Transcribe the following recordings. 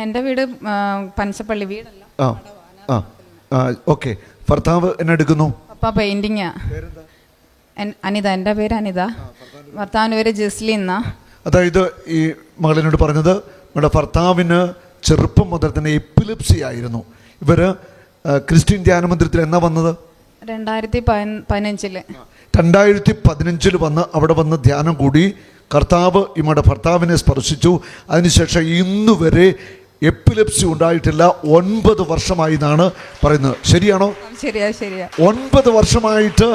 എൻ്റെ വീട് പനച്ചപ്പള്ളി വീടല്ല. ഓക്കെ. ഭർത്താവ് എന്നെ എടുക്കുന്നു? പപ്പ പെയിന്റിങ്ങാ. അനിത, എൻ്റെ പേര് അനിത. ഭർത്താവിൻ്റെ പേര് ജസ്ലിൻ എന്നാ. അതായത് ഈ മകളിനോട് പറഞ്ഞത് നമ്മുടെ ഭർത്താവിന് ചെറുപ്പം മുതൽ തന്നെ എപ്പിലെപ്സി ആയിരുന്നു. ഇവര് ക്രിസ്ത്യൻ ധ്യാന മന്ദിരത്തിൽ എന്നാ വന്നത്? 2015. 2015 വന്ന് അവിടെ വന്ന് ധ്യാനം കൂടി. കർത്താവ് ഇമ്മയുടെ ഭർത്താവിനെ സ്പർശിച്ചു. അതിനുശേഷം ഇന്നു വരെ എപ്പിലെപ്സി ഉണ്ടായിട്ടില്ല. 9 വർഷമായി എന്നാണ് പറയുന്നത്. ശരിയാണോ? ശരിയാ. 9 വർഷമായിട്ട്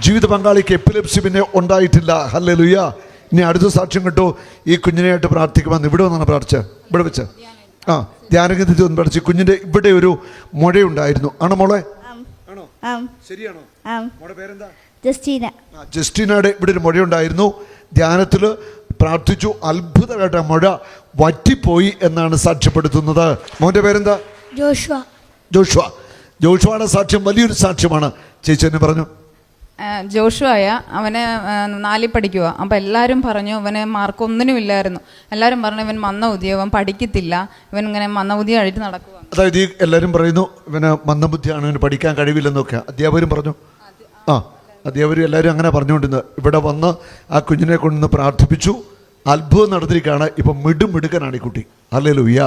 ജീവിത പങ്കാളിക്ക് എപ്പിലെപ്സി പിന്നെ ഉണ്ടായിട്ടില്ല. ഹല്ലേലൂയ. ഇനി അടുത്ത സാക്ഷ്യം കേട്ടോ. ഈ കുഞ്ഞിനെയായിട്ട് പ്രാർത്ഥിക്കുമെന്ന് ഇവിടെ വന്നാണ് പ്രാർത്ഥിച്ചത്. ഇവിടെ വെച്ച് ധ്യാനഗതി ഒന്ന് പഠിച്ചു. കുഞ്ഞിന്റെ ഇവിടെ ഒരു മുഴയുണ്ടായിരുന്നു. ആണോ മോളെ? ശരിയാണോ? മോളുടെ പേരെന്താ? ജസ്റ്റിനയുടെ ഇവിടെ ഒരു മുഴയുണ്ടായിരുന്നു. ധ്യാനത്തിൽ പ്രാർത്ഥിച്ചു. അത്ഭുതമായിട്ട് മുഴ വറ്റിപ്പോയി എന്നാണ് സാക്ഷ്യപ്പെടുത്തുന്നത്. മോന്റെ പേരെന്താ? ജോഷുവയുടെ സാക്ഷ്യം വലിയൊരു സാക്ഷ്യമാണ്. ചേച്ചി എന്നെ പറഞ്ഞു. ജോഷുവായ അവനെ 4 പഠിക്കുക. അപ്പം എല്ലാവരും പറഞ്ഞു അവന് മാർക്ക് ഒന്നിനും ഇല്ലായിരുന്നു. എല്ലാവരും പറഞ്ഞു ഇവൻ മന്ദബുദ്ധി, അവൻ പഠിക്കത്തില്ല, ഇവൻ ഇങ്ങനെ മന്ദബുദ്ധി ആയിട്ട് നടക്കുക. അതായത് ഈ എല്ലാവരും പറയുന്നു ഇവന് മന്ദബുദ്ധിയാണ്, ഇവന് പഠിക്കാൻ കഴിവില്ലെന്നൊക്കെ അധ്യാപകരും പറഞ്ഞു. അധ്യാപകരും എല്ലാവരും അങ്ങനെ പറഞ്ഞുകൊണ്ടിരുന്നത്. ഇവിടെ വന്ന് ആ കുഞ്ഞിനെ കൊണ്ടുവന്ന് പ്രാർത്ഥിപ്പിച്ചു. അത്ഭുതം നടത്തിയിരിക്കുകയാണ്. ഇപ്പം മിടുമിടുക്കനാണ് ഈ കുട്ടി. ഹല്ലേലൂയ.